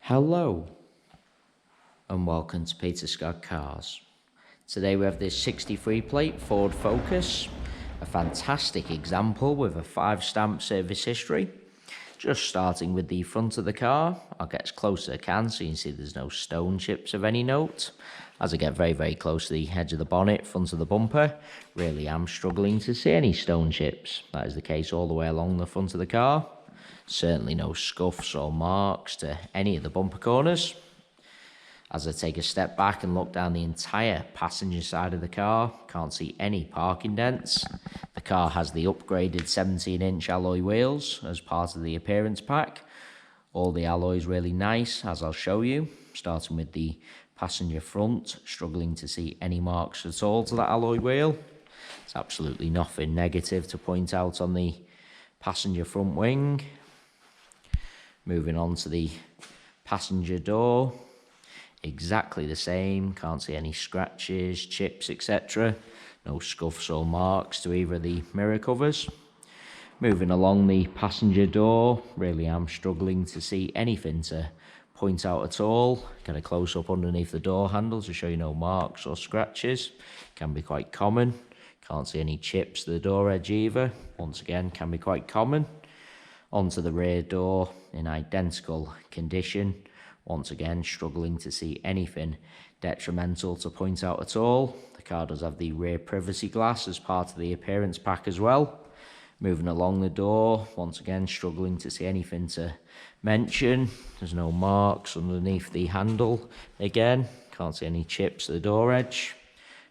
Hello and welcome to Peter Scott Cars. Today we have this 63 plate Ford Focus, a fantastic example with a 5-stamp service history. Just starting with the front of the car, I'll get as close as I can so you can see there's no stone chips of any note. As I get very close to the edge of the bonnet, front of the bumper, really am struggling to see any stone chips. That is the case all the way along the front of the car. Certainly no scuffs or marks to any of the bumper corners. As I take a step back and look down the entire passenger side of the car, can't see any parking dents. The car has the upgraded 17-inch alloy wheels as part of the appearance pack. All the alloys really nice, as I'll show you. Starting with the passenger front, struggling to see any marks at all to that alloy wheel. There's absolutely nothing negative to point out on the passenger front wing. Moving on to the passenger door, exactly the same, can't see any scratches, chips, etc. No scuffs or marks to either of the mirror covers. Moving along the passenger door, really am struggling to see anything to point out at all. Get a close up underneath the door handle to show you no marks or scratches. Can be quite common. Can't see any chips to the door edge either. Once again, can be quite common. Onto the rear door in identical condition. Once again, struggling to see anything detrimental to point out at all. The car does have the rear privacy glass as part of the appearance pack as well. Moving along the door, once again, struggling to see anything to mention. There's no marks underneath the handle. Again, can't see any chips to the door edge.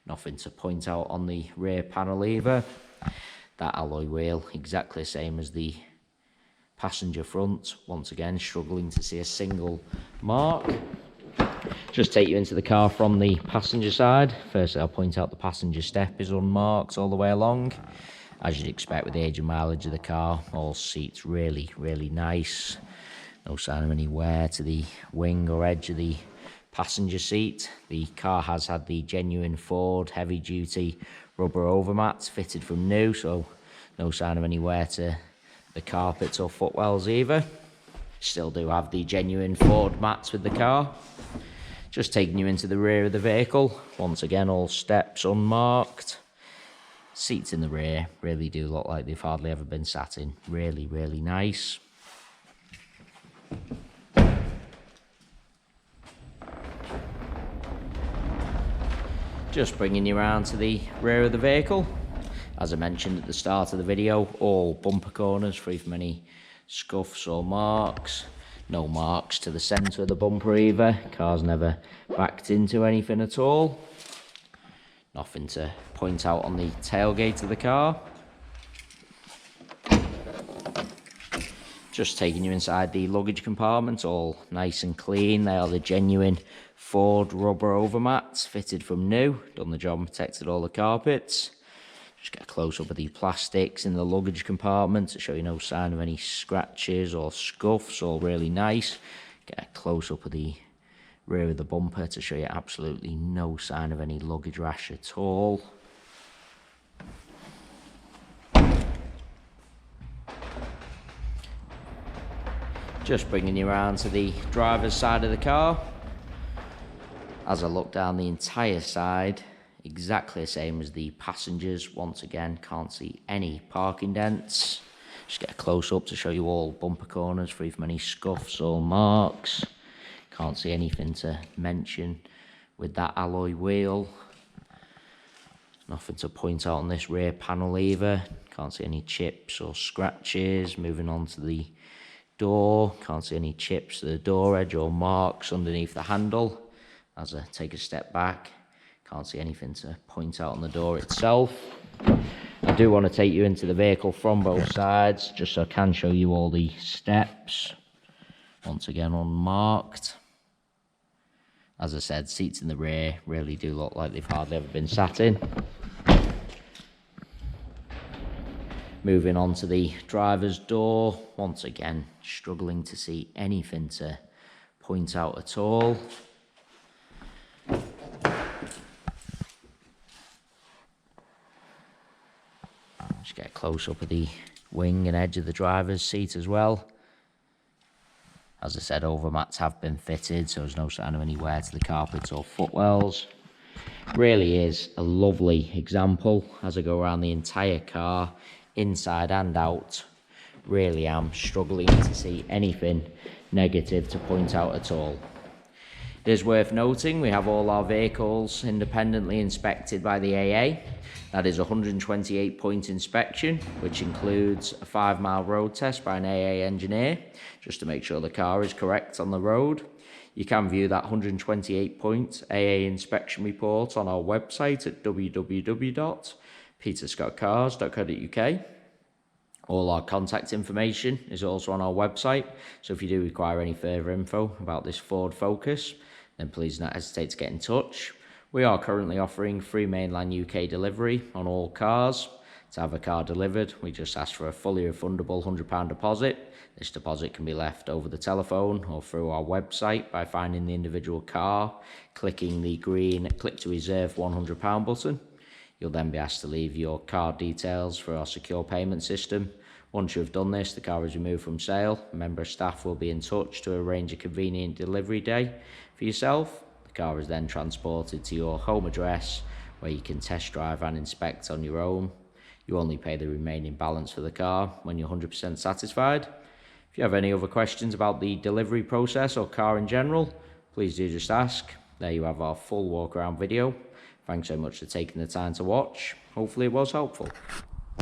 Nothing to point out on the rear panel either. That alloy wheel, exactly the same as the passenger front. Once again, struggling to see a single mark. Just take you into the car from the passenger side. Firstly, I'll point out the passenger step is unmarked all the way along. As you'd expect with the age and mileage of the car, all seats really nice. No sign of any wear to the wing or edge of the passenger seat. The car has had the genuine Ford heavy duty rubber overmats fitted from new, so no sign of any wear to the carpets or footwells either. Still do have the genuine Ford mats with the car. Just taking you into the rear of the vehicle. Once again, all steps unmarked. Seats in the rear really do look like they've hardly ever been sat in. Really nice. Just bringing you around to the rear of the vehicle. As I mentioned at the start of the video, all bumper corners free from any scuffs or marks. No marks to the centre of the bumper either. Car's never backed into anything at all. Nothing to point out on the tailgate of the car. Just taking you inside the luggage compartment, all nice and clean. They are the genuine Ford rubber overmats fitted from new. Done the job and protected all the carpets. Just get a close-up of the plastics in the luggage compartment to show you no sign of any scratches or scuffs, all really nice. Get a close-up of the rear of the bumper to show you absolutely no sign of any luggage rash at all. Just bringing you around to the driver's side of the car. As I look down the entire side, exactly the same as the passengers. Once again, can't see any parking dents. Just get a close-up to show you all bumper corners free from any scuffs or marks. Can't see anything to mention with that alloy wheel. Nothing to point out on this rear panel either. Can't see any chips or scratches. Moving on to the door. Can't see any chips to the door edge or marks underneath the handle. As I take a step back, can't see anything to point out on the door itself. I do want to take you into the vehicle from both sides, just so I can show you all the steps. Once again, unmarked. As I said, seats in the rear really do look like they've hardly ever been sat in. Moving on to the driver's door. Once again, struggling to see anything to point out at all. Just get a close-up of the wing and edge of the driver's seat as well. As I said, overmats have been fitted, so there's no sign of any wear to the carpets or footwells. Really is a lovely example as I go around the entire car, inside and out. Really am struggling to see anything negative to point out at all. It is worth noting we have all our vehicles independently inspected by the AA. That is a 128-point inspection, which includes a 5-mile road test by an AA engineer, just to make sure the car is correct on the road. You can view that 128-point AA inspection report on our website at www.peterscottcars.co.uk. All our contact information is also on our website, so if you do require any further info about this Ford Focus, then please do not hesitate to get in touch. We are currently offering free mainland UK delivery on all cars. To have a car delivered, we just ask for a fully refundable £100 deposit. This deposit can be left over the telephone or through our website by finding the individual car, clicking the green Click to Reserve £100 button. You'll then be asked to leave your card details for our secure payment system. Once you've done this, the car is removed from sale. A member of staff will be in touch to arrange a convenient delivery day for yourself. The car is then transported to your home address, where you can test drive and inspect on your own. You only pay the remaining balance for the car when you're 100% satisfied. If you have any other questions about the delivery process or car in general, please do just ask. There you have our full walk around video. Thanks so much for taking the time to watch. Hopefully it was helpful.